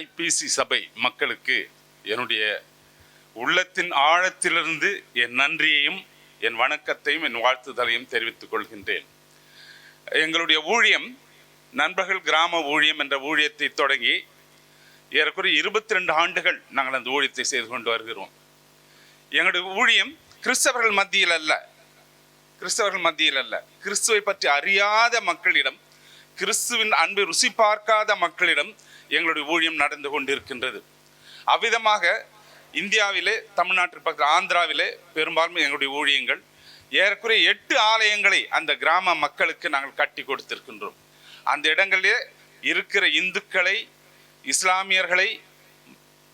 IBC சபை மக்களுக்கு என்னுடைய உள்ளத்தின் ஆழத்திலிருந்து என் நன்றியையும் என் வணக்கத்தையும் என் வாழ்த்துதலையும் தெரிவித்துக் கொள்கின்றேன். எங்களுடைய ஊழியம் நண்பர்கள் கிராம ஊழியம் என்ற ஊழியத்தை தொடங்கி ஏறக்குறைய 22 ஆண்டுகள் நாங்கள் அந்த ஊழியத்தை செய்து கொண்டு வருகிறோம். எங்களுடைய ஊழியம் கிறிஸ்தவர்கள் மத்தியில் அல்ல, கிறிஸ்துவை பற்றி அறியாத மக்களிடம், கிறிஸ்துவின் அன்பை ருசி பார்க்காத மக்களிடம் எங்களுடைய ஊழியம் நடந்து கொண்டிருக்கின்றது. அவ்விதமாக இந்தியாவிலே, தமிழ்நாட்டில் பக்கத்தில் ஆந்திராவிலே பெரும்பாலும் எங்களுடைய ஊழியங்கள் ஏறக்குறைய 8 ஆலயங்களை அந்த கிராம மக்களுக்கு நாங்கள் கட்டி கொடுத்திருக்கின்றோம். அந்த இடங்களிலே இருக்கிற இந்துக்களை, இஸ்லாமியர்களை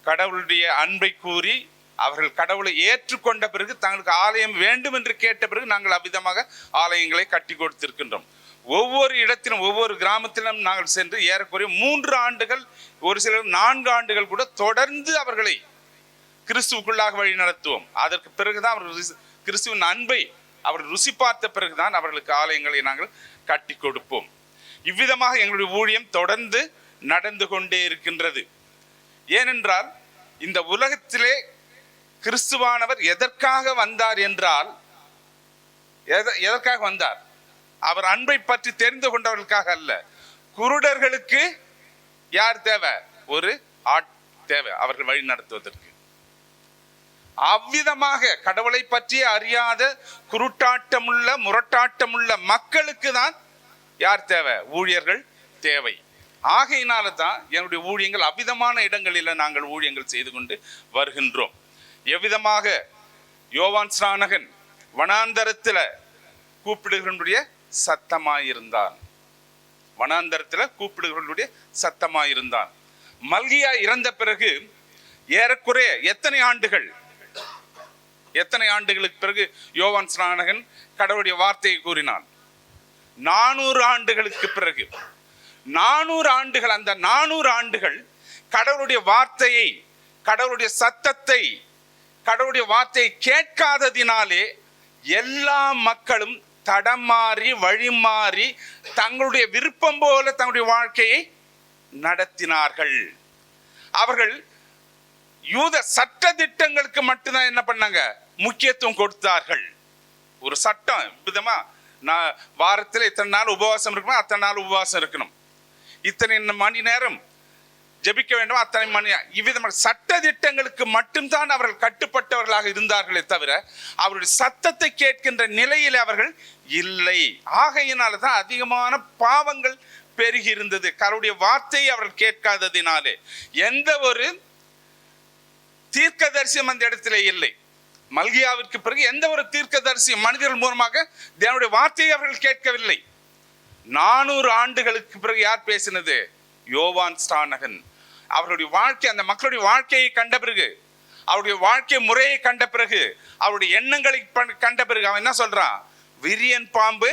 கடவுளுடைய அன்பை கூறி அவர்கள் கடவுளை ஏற்றுக்கொண்ட பிறகு தங்களுக்கு ஆலயம் வேண்டும் என்று கேட்ட பிறகு நாங்கள் அவ்விதமாக ஆலயங்களை கட்டி கொடுத்திருக்கின்றோம். ஒவ்வொரு இடத்திலும் ஒவ்வொரு கிராமத்திலும் நாங்கள் சென்று ஏறக்குறைய 3 ஆண்டுகள், ஒரு சிலர் 4 ஆண்டுகள் கூட தொடர்ந்து அவர்களை கிறிஸ்துவுக்குள்ளாக வழி நடத்துவோம். அதற்கு பிறகுதான் அவர்கள் கிறிஸ்துவின் அன்பை அவர்கள் ருசி பார்த்த பிறகுதான் அவர்களுக்கு ஆலயங்களை நாங்கள் கட்டி கொடுப்போம். இவ்விதமாக எங்களுடைய ஊழியம் தொடர்ந்து நடந்து கொண்டே இருக்கின்றது. ஏனென்றால் இந்த உலகத்திலே கிறிஸ்துவானவர் எதற்காக வந்தார் என்றால், எதற்காக வந்தார்? அவர் அன்பை பற்றி தெரிந்து கொண்டவர்களுக்காக அல்ல. குருடர்களுக்கு யார் தேவை? ஒரு ஆட் தேவை அவர்கள் வழி நடத்துவதற்கு. அவ்விதமாக கடவுளை பற்றி அறியாத குருட்டாட்டமுள்ள முரட்டாட்டமுள்ள மக்களுக்கு தான் யார் தேவை? ஊழியர்கள் தேவை. ஆகையினால தான் என்னுடைய ஊழியங்கள் அவ்விதமான இடங்களில் நாங்கள் ஊழியங்கள் செய்து கொண்டு வருகின்றோம். எவ்விதமாக யோவான் ஸ்நானகன் வனாந்தரத்தில் கூப்பிடுகளுடைய சத்தமாயிருந்தான், கூப்பிடுகளுடைய சத்தமாயிருந்தான். மல்கியா இறந்த பிறகு ஏறக்குறைய எத்தனை ஆண்டுகளுக்கு பிறகு யோவான் ஸ்நானகன் கடவுளுடைய வார்த்தையை கூறினான்? 400 ஆண்டுகளுக்கு பிறகு. 400 ஆண்டுகள், அந்த 400 ஆண்டுகள் கடவுளுடைய வார்த்தையை, கடவுளுடைய சத்தத்தை, கடவுளுடைய வார்த்தையை கேட்காததினாலே எல்லா மக்களும் தடமாறி வழிமாறி தங்களுடைய விருப்பம் போல தங்களுடைய வாழ்க்கையை நடத்தினார்கள். அவர்கள் யூத சட்ட திட்டங்களுக்கு மட்டும்தான் என்ன பண்ணாங்க? முக்கியத்துவம் கொடுத்தார்கள். ஒரு சட்டம் விதமா, நான் வாரத்தில் இத்தனை நாள் உபவாசம் இருக்கணும், அத்தனை நாள் உபவாசம் இருக்கணும், இத்தனை மணி நேரம் ஜெபிக்க வேண்டும், அத்தனை மணி, இவ்விதமாக சட்ட திட்டங்களுக்கு மட்டும்தான் அவர்கள் கட்டுப்பட்டவர்களாக இருந்தார்களே தவிர அவருடைய சத்தத்தை கேட்கின்ற நிலையில் அவர்கள் இல்லை. ஆகையினால தான் அதிகமான பாவங்கள் பெருகி இருந்தது. கடவுளுடைய வார்த்தையை அவர்கள் கேட்காததினாலே. எந்த ஒரு தீர்க்கதரிசியும் அந்த இடத்திலே இல்லை. மல்கியாவிற்கு பிறகு எந்த ஒரு தீர்க்கதரிசியும் மனிதர்கள் மூலமாக தேவனுடைய வார்த்தையை அவர்கள் கேட்கவில்லை. 400 ஆண்டுகளுக்கு பிறகு யார் பேசினது? யோவான் ஸ்நானகன். அவருடைய வாழ்க்கை, அந்த மக்களுடைய வாழ்க்கையை கண்ட பிறகு, அவருடைய வாழ்க்கை முறையை கண்ட பிறகு, அவருடைய எண்ணங்களை கண்ட பிறகு அவன் என்ன சொல்றான்? விரியன் பாம்பு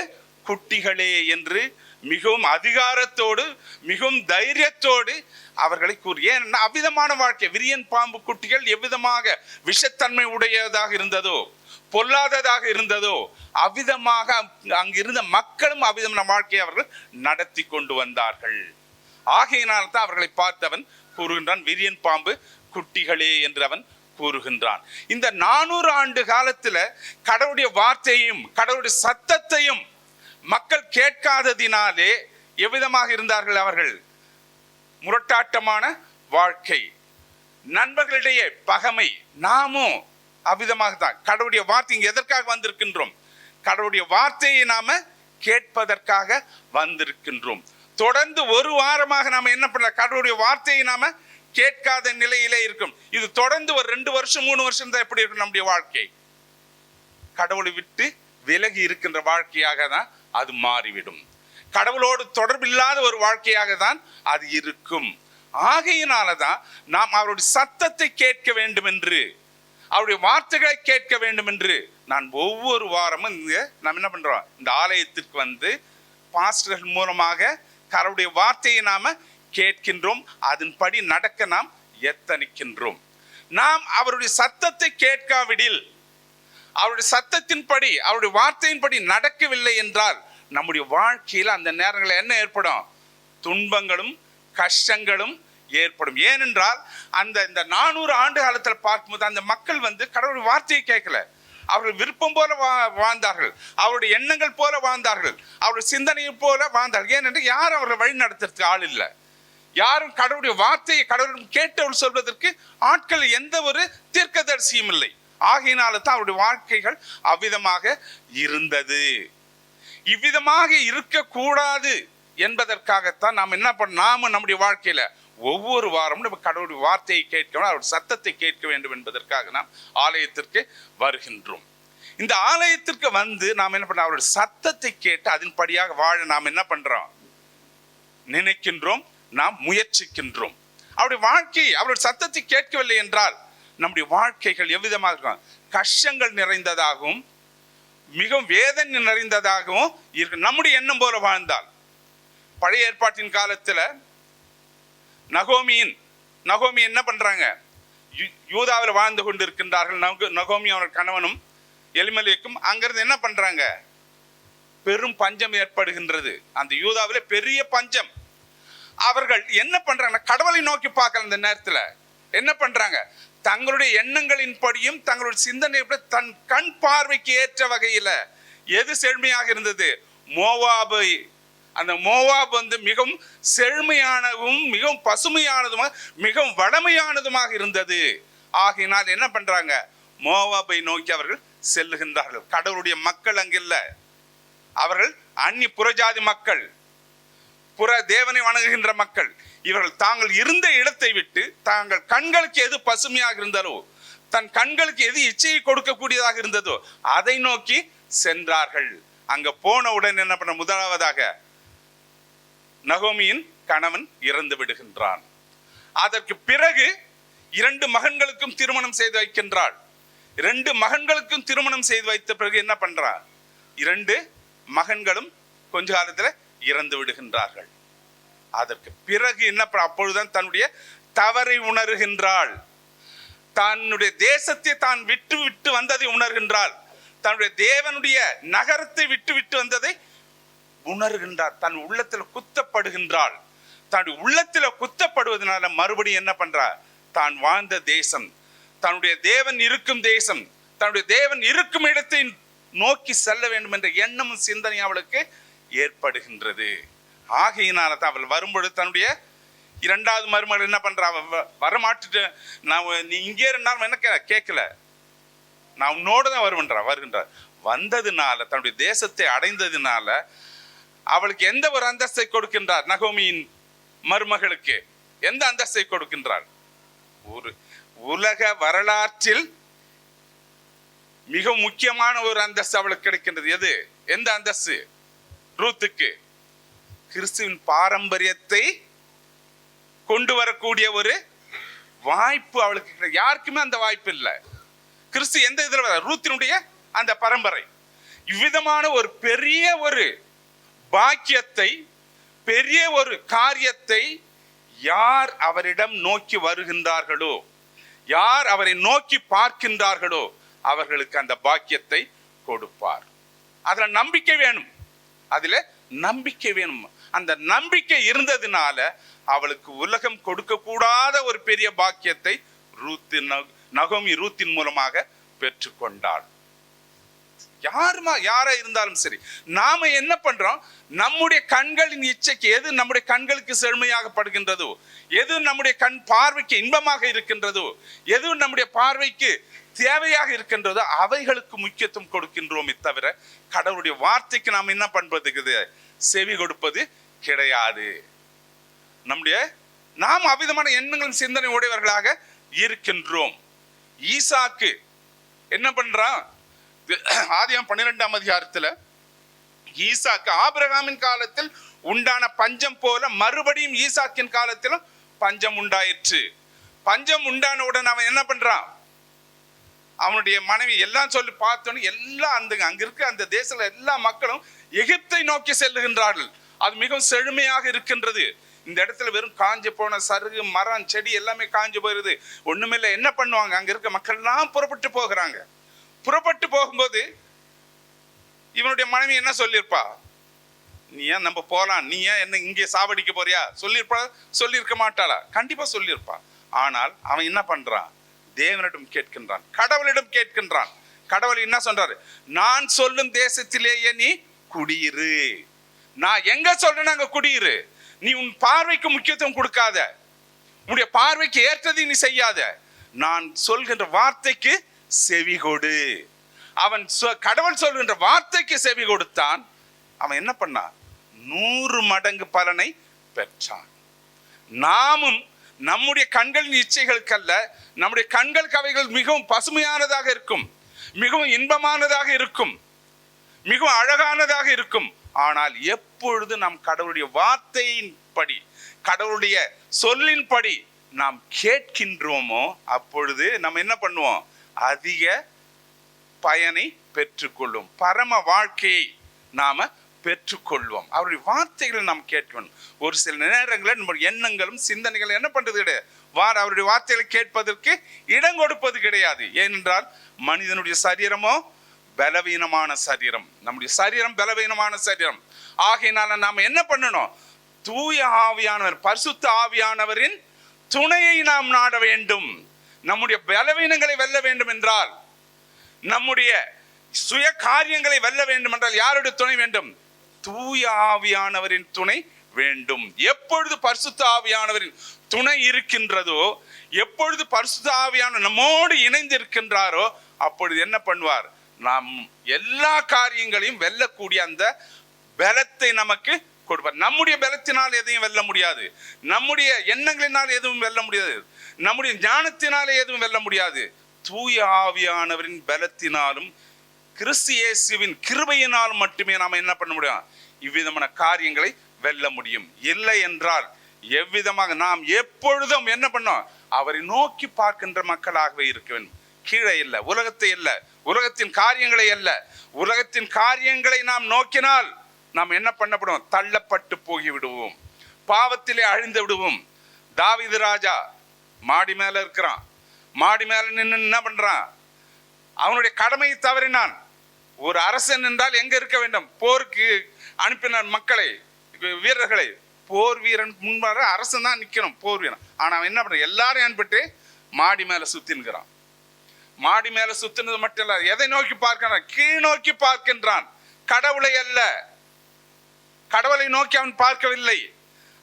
குட்டிகளே என்று மிகவும் அதிகாரத்தோடு மிகவும் தைரியத்தோடு அவர்களை கூறி. ஏன்னா அவ்விதமான வாழ்க்கை, விரியன் பாம்பு குட்டிகள் எவ்விதமாக விஷத்தன்மை உடையதாக இருந்ததோ, பொல்லாததாக இருந்ததோ, அவ்விதமாக அங்கிருந்த மக்களும் அவ்விதமான வாழ்க்கையை அவர்கள் நடத்தி கொண்டு வந்தார்கள். ஆகையினால் தான் அவர்களை பார்த்தவன் கூறுகின்றான், விரியன் பாம்பு குட்டிகளே என்று அவன் கூறுகின்றான். இந்த 400 ஆண்டு காலத்துல கடவுளுடைய வார்த்தையையும் கடவுளுடைய சத்தத்தையும் மக்கள் கேட்காததினாலே எவ்விதமாக இருந்தார்கள்? அவர்கள் முரட்டாட்டமான வாழ்க்கை, நண்பர்களிடையே பகைமை. நாமும் அவ்விதமாக தான் கடவுளுடைய வார்த்தை, இங்க எதற்காக வந்திருக்கின்றோம்? கடவுளுடைய வார்த்தையை நாம கேட்பதற்காக வந்திருக்கின்றோம். தொடர்ந்து ஒரு வாரமாக நாம என்ன பண்ண, கடவுளுடைய வார்த்தையை நாம கேட்காத நிலையிலே இருக்கும். இது தொடர்ந்து ஒரு 2 வருஷம் 3 வருஷம் தான் எப்படி இருக்கும் நம்முடைய வாழ்க்கை? கடவுளை விட்டு விலகி இருக்கின்ற வாழ்க்கையாக தான் அது மாறிவிடும். கடவுளோடு தொடர்பில்லாத ஒரு வாழ்க்கையாக தான் அது இருக்கும். ஆகையினாலதான் நாம் அவருடைய சத்தத்தை கேட்க வேண்டும் என்று, அவருடைய வார்த்தைகளை கேட்க வேண்டும் என்று நான் ஒவ்வொரு வாரமும் நாம் என்ன பண்றோம்? இந்த ஆலயத்திற்கு வந்து பாஸ்டர்கள் மூலமாக கடவுளுடைய வார்த்தையை நாம கேட்கின்றோம், அதன்படி நடக்க நாம் எத்தனிக்கின்றோம். நாம் அவருடைய சத்தத்தை கேட்காவிடில், அவருடைய சத்தத்தின்படி, அவருடைய வார்த்தையின்படி நடக்கவில்லை என்றால் நம்முடைய வாழ்க்கையில் அந்த நேரங்களில் என்ன ஏற்படும்? துன்பங்களும் கஷ்டங்களும் ஏற்படும். ஏனென்றால் இந்த 400 ஆண்டு காலத்தில் பார்க்கும்போது அந்த மக்கள் கடவுளுடைய வார்த்தையை கேட்கல. அவர்கள் விருப்பம் போல வாழ்ந்தார்கள், அவருடைய எண்ணங்கள் போல வாழ்ந்தார்கள், அவருடைய சிந்தனையை போல வாழ்ந்தார்கள். ஏனென்றால் யாரும் அவர்கள் வழி நடத்துறதுக்கு ஆள் இல்லை. யாரும் கடவுளுடைய வார்த்தையை கடவுளிடம் கேட்டவர்கள் சொல்வதற்கு ஆட்கள் எந்த ஒரு தீர்க்கதரிசியும் இல்லை. ஆகையினால தான் அவருடைய வாழ்க்கைகள் அவ்விதமாக இருந்தது. இவ்விதமாக இருக்கக்கூடாது என்பதற்காகத்தான் நாம் என்ன நாம நம்முடைய வாழ்க்கையில ஒவ்வொரு வாரமும் நம்ம கடவுளுடைய வார்த்தையை கேட்க வேண்டும், அவருடைய சத்தத்தை கேட்க வேண்டும் என்பதற்காக நாம் ஆலயத்திற்கு வருகின்றோம். இந்த ஆலயத்திற்கு நாம் என்ன பண்றோம்? அவருடைய சத்தத்தை கேட்டு அதன்படியாக வாழ நாம் என்ன பண்றோம்? நினைக்கின்றோம், நாம் முயற்சிக்கின்றோம். அவருடைய வாழ்க்கை அவருடைய சத்தத்தை கேட்கவில்லை என்றால் நம்முடைய வாழ்க்கைகள் எவ்விதமாக இருக்கும்? கஷ்டங்கள் நிறைந்ததாகவும் மிகவும் வேதனை நிறைந்ததாகவும் இருக்கு. நம்முடைய எண்ணம் போல வாழ்ந்தால், பழைய ஏற்பாட்டின் காலத்துல நகோமி என்ன பண்றாங்க? யூதாவில் வாழ்ந்து கொண்டு இருக்கின்றார்கள். நகோமி அவர் கணவனும் எலிமெலேக்கும் அங்கிருந்து என்ன பண்றாங்க? பெரும் பஞ்சம் ஏற்படுகின்றது. அந்த யூதாவிலே பெரிய பஞ்சம். அவர்கள் என்ன பண்றாங்க? கடவுளை நோக்கி பார்க்கல. அந்த நேரத்துல என்ன பண்றாங்க? தங்களுடைய எண்ணங்களின் படியும் தங்களுடைய சிந்தனை தன் கண் பார்வைக்கு ஏற்ற வகையில எது செழுமையாக இருந்தது? மோவாபை. அந்த மோவாப் மிகவும் செழுமையானதும் மிகவும் பசுமையானதுமாக மிகவும் வளமையானதுமாக இருந்தது. ஆகையினால் என்ன பண்றாங்க? மோவாபை நோக்கி அவர்கள் செல்லுகின்றார்கள். கடவுளுடைய மக்கள் அங்கில்ல, அவர்கள் அந்நிய புறஜாதி மக்கள், புற தேவனை வணங்குகின்ற மக்கள். இவர்கள் தாங்கள் இருந்த இடத்தை விட்டு தாங்கள் கண்களுக்கு எது பசுமையாக இருந்தாலோ, தன் கண்களுக்கு எது இச்சையை கொடுக்கக்கூடியதாக இருந்ததோ அதை நோக்கி சென்றார்கள். அங்க போன உடனே என்ன பண்ண? முதலாவதாக நகோமியின் கணவன் இறந்து விடுகின்றான். அதற்கு பிறகு 2 மகன்களுக்கும் திருமணம் செய்து வைக்கின்றாள். 2 மகன்களுக்கும் திருமணம் செய்து வைத்த பிறகு என்ன பண்றார்? 2 மகன்களும் கொஞ்ச காலத்துல இறந்து விடுகின்றார்கள். அதற்கு பிறகு என்ன? அப்பொழுதுதான் தன்னுடைய தவறை உணர்கின்றாள். தன்னுடைய தேசத்தை தான் விட்டு வந்ததை உணர்கின்றாள். தன்னுடைய தேவனுடைய நகரத்தை விட்டு வந்ததை உணர்கின்றார். தன் உள்ளத்தில் குத்தப்படுகின்றாள். தன்னுடைய உள்ளத்தில் குத்தப்படுவதனால மறுபடியும் என்ன பண்றார்? தான் வாழ்ந்த தேசம், தன்னுடைய தேவன் இருக்கும் தேசம், தன்னுடைய தேவன் இருக்கும் இடத்தை நோக்கி செல்ல வேண்டும் என்ற எண்ணமும் சிந்தனை அவளுக்கு ஏற்படுகின்றது. ஆகையினால தான் அவள் வரும்பொழுது தன்னுடைய 2வது மருமகள் என்ன பண்றா? வரமாட்டுட்டு நீ இங்கே இருந்தாலும் என்ன கேட்கல, நான் உன்னோட தான் வருகின்றார். வந்ததுனால தன்னுடைய தேசத்தை அடைந்ததுனால அவளுக்கு எந்த ஒரு அந்தஸ்தை கொடுக்கின்றார்? நகோமியின் மருமகளுக்கு எந்த அந்தஸ்தை கொடுக்கின்றார்? ஒரு உலக வரலாற்றில் மிக முக்கியமான ஒரு அந்தஸ்து அவளுக்கு கிடைக்கின்றது. எது? எந்த அந்தஸ்து? ரூத்துக்கு கிறிஸ்துவின் பாரம்பரியத்தை கொண்டு வரக்கூடிய ஒரு வாய்ப்பு அவளுக்கு. யாருக்குமே அந்த வாய்ப்பு இல்லை. கிறிஸ்து எந்த இதுல? ரூத்தினுடைய அந்த பரம்பரை. இவ்விதமான ஒரு பெரிய ஒரு பாக்கியத்தை, பெரிய ஒரு காரியத்தை யார் அவரிடம் நோக்கி வருகின்றார்களோ, யார் அவரை நோக்கி பார்க்கின்றார்களோ அவர்களுக்கு அந்த பாக்கியத்தை கொடுப்பார். அதுல நம்பிக்கை வேணும், அதுல நம்பிக்கை வேணும். அந்த நம்பிக்கை இருந்ததுனால அவளுக்கு உலகம் கொடுக்க கூடாத ஒரு பெரிய பாக்கியத்தை நகோமி ரூத்தின் மூலமாக பெற்றுக்கொண்டாள். யாரா இருந்தாலும் சரி, நாம என்ன பண்றோம்? நம்முடைய கண்களின் இச்சைக்கு எது நம்முடைய கண்களுக்கு செழுமையாகப்படுகின்றதோ, எது நம்முடைய கண் பார்வைக்கு இன்பமாக இருக்கின்றதோ, எது நம்முடைய பார்வைக்கு தேவையாக இருக்கின்றதோ அவைகளுக்கு முக்கியத்துவம் கொடுக்கின்றோமே தவிர கடவுளுடைய வார்த்தைக்கு நாம் என்ன பண்றது? செவி கொடுப்பது கிடையாது. நாம் அவ்விதமான எண்ணங்களும் சிந்தனை உடையவர்களாக இருக்கின்றோம். ஈசாக்கு என்ன பண்றான்? ஆதியாகமம் 12ஆம் அதிகாரத்துல ஈசாக்கு ஆபிரகாமின் காலத்தில் உண்டான பஞ்சம் போல மறுபடியும் ஈசாக்கின் காலத்திலும் பஞ்சம் உண்டாயிற்று. பஞ்சம் உண்டான உடனே அவன் என்ன பண்றான்? அவனுடைய மனைவி எல்லாம் சொல்லி பார்த்தோன்னு எல்லாம் அங்க இருக்க அந்த தேசத்துல எல்லா மக்களும் எகிப்தை நோக்கி செல்லுகின்றார்கள். அது மிகவும் செழுமையாக இருக்கின்றது. இந்த இடத்துல வெறும் காஞ்சு போன சருகு, மரம், செடி எல்லாமே காஞ்சு போயிருது. ஒண்ணுமில்லை. என்ன பண்ணுவாங்க? அங்க இருக்க மக்கள் எல்லாம் புறப்பட்டு போகிறாங்க. புறப்பட்டு போகும்போது இவனுடைய மனைவி என்ன சொல்லியிருப்பா? நீ ஏன் நம்ம போலாம், நீ ஏன் என்ன இங்கே சாவடிக்க போறியா சொல்லியிருக்க மாட்டாளா? கண்டிப்பா சொல்லியிருப்பா. ஆனால் அவன் என்ன பண்றான்? தேவனிடம் கேட்கின்றான், கடவுளிடம் கேட்கின்றான். கடவுள் என்ன சொல்றாரு? நான் சொல்லும் தேசத்திலேயே நீ குடியிரு. நான் எங்க சொல்றேன் அங்க குடியிரு. நீ உன் பார்வைக்கு முக்கியத்துவம் கொடுக்காத, உன்னுடைய பார்வைக்கு ஏற்றதை நீ செய்யாத. நான் சொல்கின்ற வார்த்தைக்கு செவி கொடு. அவன் கடவுள் சொல்கின்ற வார்த்தைக்கு செவி கொடுத்தான். அவன் என்ன பண்ணான்? 100 மடங்கு பலனை பெற்றான். நாமும் நம்முடைய கண்களின் இச்சைகளுக்கல்ல, நம்முடைய கண்களுக்கு அவைகள் மிகவும் பசுமையானதாக இருக்கும், மிகவும் இன்பமானதாக இருக்கும், மிகவும் அழகானதாக இருக்கும். ஆனால் எப்பொழுது நாம் கடவுளுடைய வார்த்தையின்படி, கடவுளுடைய சொல்லின்படி நாம் கேட்கின்றோமோ அப்பொழுது நம்ம என்ன பண்ணுவோம்? அதிக பயனை பெற்றுக்கொள்வோம், பரம வாழ்க்கையை நாம பெற்றுக்கொள்வோம். அவருடைய வார்த்தைகளை நாம் கேட்கணும். ஒரு சில நேரங்களில் நம்முடைய எண்ணங்களும் சிந்தனைகள் என்ன பண்றது கிடையாது, அவருடைய வார்த்தைகளை கேட்பதற்கு இடம் கொடுப்பது கிடையாது. ஏனென்றால் மனிதனுடைய சரீரமோ பலவீனமான சரீரம், நம்முடைய சரீரம் பலவீனமான சரீரம். ஆகையினால நாம் என்ன பண்ணணும்? தூய ஆவியானவர், பரிசுத்த ஆவியானவரின் துணையை நாம் நாட வேண்டும். நம்முடைய பலவீனங்களை வெல்ல வேண்டும் என்றால், நம்முடைய சுய காரியங்களை வெல்ல வேண்டும் என்றால் யாருடைய துணை வேண்டும்? தூய ஆவியானவரின் துணை வேண்டும். எப்பொழுது பரிசுத்த ஆவியானவரின் துணை இருக்கின்றதோ, எப்பொழுது பரிசுத்த ஆவியானவர் நம்மோடு இணைந்து இருக்கின்றாரோ, அப்பொழுது என்ன பண்ணுவார்? நாம் எல்லா காரியங்களையும் வெல்லக்கூடிய அந்த பலத்தை நமக்கு கொடுப்பார். நம்முடைய பலத்தினால் எதையும் வெல்ல முடியாது, நம்முடைய எண்ணங்களினால் எதுவும் வெல்ல முடியாது, நம்முடைய ஞானத்தினாலே எதுவும் வெல்ல முடியாது. தூய ஆவியானவரின் பலத்தினாலும் கிறிஸ்து இயேசுவின் கிருபையினால் மட்டுமே நாம் என்ன பண்ண முடியும்? இவ்விதமான காரியங்களை வெல்ல முடியும். இல்லை என்றால் எவ்விதமாக நாம் எப்பொழுதும் என்ன பண்ணோம்? அவரை நோக்கி பார்க்கின்ற மக்களாகவே இருக்க வேண்டும். கீழே இல்லை, உலகத்தை அல்ல, உலகத்தின் காரியங்களை அல்ல. உலகத்தின் காரியங்களை நாம் நோக்கினால் நாம் என்ன பண்ணப்படும்? தள்ளப்பட்டு போகி விடுவோம், பாவத்திலே அழிந்து விடுவோம். தாவீது ராஜா மாடி மேல இருக்கிறான். மாடி மேல நின்று என்ன பண்றான்? அவனுடைய கடமையை தவறினான். ஒரு அரசன் என்றால் எங்க இருக்க வேண்டும்? போருக்கு அனுப்பினான் மக்களை, வீரர்களை. போர் வீரன் முன்பாக அரசன் தான் நிக்கணும், போர் வீரன். ஆனா அவன் என்ன பண்ற? எல்லாரையும் அனுப்பிட்டு மாடி மேல சுத்தின்கிறான். மாடி மேல சுத்தினது மட்டும் இல்ல, எதை நோக்கி பார்க்கிறான்? கீழ் நோக்கி பார்க்கின்றான், கடவுளை அல்ல. கடவுளை நோக்கி அவன் பார்க்கவில்லை.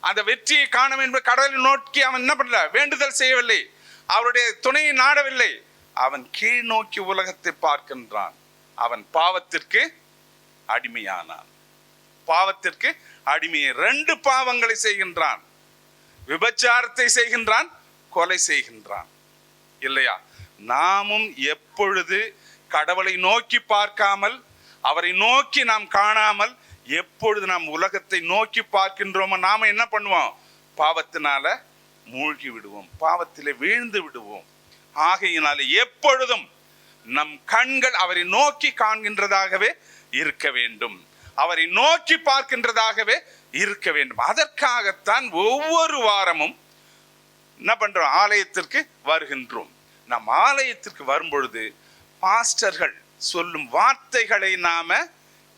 அந்த வெற்றியை காணும் என்பது கடவுளை நோக்கி அவன் என்ன பண்ணல? வேண்டுதல் செய்யவில்லை, அவருடைய துணையை நாடவில்லை. அவன் கீழ் நோக்கி உலகத்தை பார்க்கின்றான். அவன் பாவத்திற்கு அடிமையானான். பாவத்திற்கு அடிமையை 2 பாவங்களை செய்கின்றான். விபச்சாரத்தை செய்கின்றான், கொலை செய்கின்றான். இல்லையா? நாமும் எப்பொழுது கடவுளை நோக்கி பார்க்காமல், அவரை நோக்கி நாம் காணாமல், எப்பொழுது நாம் உலகத்தை நோக்கி பார்க்கின்றோமோ நாம என்ன பண்ணுவோம்? பாவத்தினால மூழ்கி விடுவோம், பாவத்திலே வீழ்ந்து விடுவோம். ஆகையினால எப்பொழுதும் நம் கண்கள் அவரை நோக்கி காண்கின்றதாகவே இருக்க வேண்டும், அவரை நோக்கி பார்க்கின்றதாகவே இருக்க வேண்டும். அதற்காகத்தான் ஒவ்வொரு வாரமும் என்ன பண்றோம்? ஆலயத்திற்கு வருகின்றோம். நம் ஆலயத்திற்கு வரும்பொழுது பாஸ்டர்கள் சொல்லும் வார்த்தைகளை நாம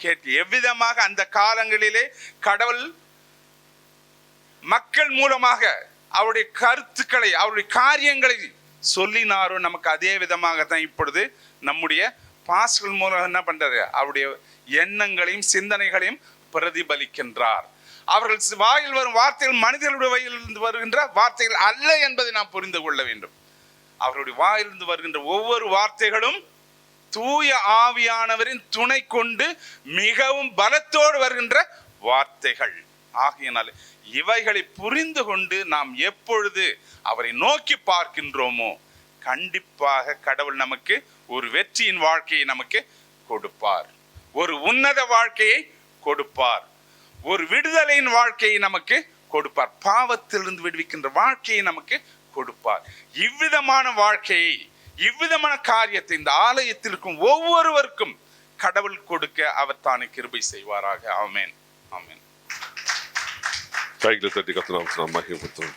கேட்க, எவ்விதமாக அந்த காலங்களிலே கடவுள் மக்கள் மூலமாக அவருடைய கருத்துக்களை, அவருடைய காரியங்களை சொல்லினாரோ, நமக்கு அதே விதமாக தான் இப்பொழுது நம்முடைய பாஸ்டர்கள் மூலம் என்ன பண்றாரு? அவருடைய எண்ணங்களையும் சிந்தனைகளையும் பிரதிபலிக்கின்றார். அவர்கள் வாயில் வரும் வார்த்தைகள் மனிதர்களுடைய வாயிலிருந்து வருகின்ற வார்த்தைகள் அல்ல என்பதை நாம் புரிந்து கொள்ள வேண்டும். அவருடைய வாயிலிருந்து வருகின்ற ஒவ்வொரு வார்த்தைகளும் தூய ஆவியானவரின் துணை கொண்டு மிகவும் பலத்தோடு வருகின்ற வார்த்தைகள். ஆகையினால இவைகளை புரிந்து கொண்டு நாம் எப்பொழுது அவரை நோக்கி பார்க்கின்றோமோ, கண்டிப்பாக கடவுள் நமக்கு ஒரு வெற்றியின் வாழ்க்கையை நமக்கு கொடுப்பார், ஒரு உன்னத வாழ்க்கையை கொடுப்பார், ஒரு விடுதலையின் வாழ்க்கையை நமக்கு கொடுப்பார், பாவத்திலிருந்து விடுவிக்கின்ற வாழ்க்கையை நமக்கு கொடுப்பார். இவ்விதமான வாழ்க்கையை, இவ்விதமான காரியத்தை இந்த ஆலயத்தில் இருக்கும் ஒவ்வொருவருக்கும் கடவுள் கொடுக்க அவர் தானே கிருபை செய்வாராக. ஆமென், ஆமென். கைகளை தட்டி கர்த்தர் நாமத்தை மகிமைப்படுத்துவோம்.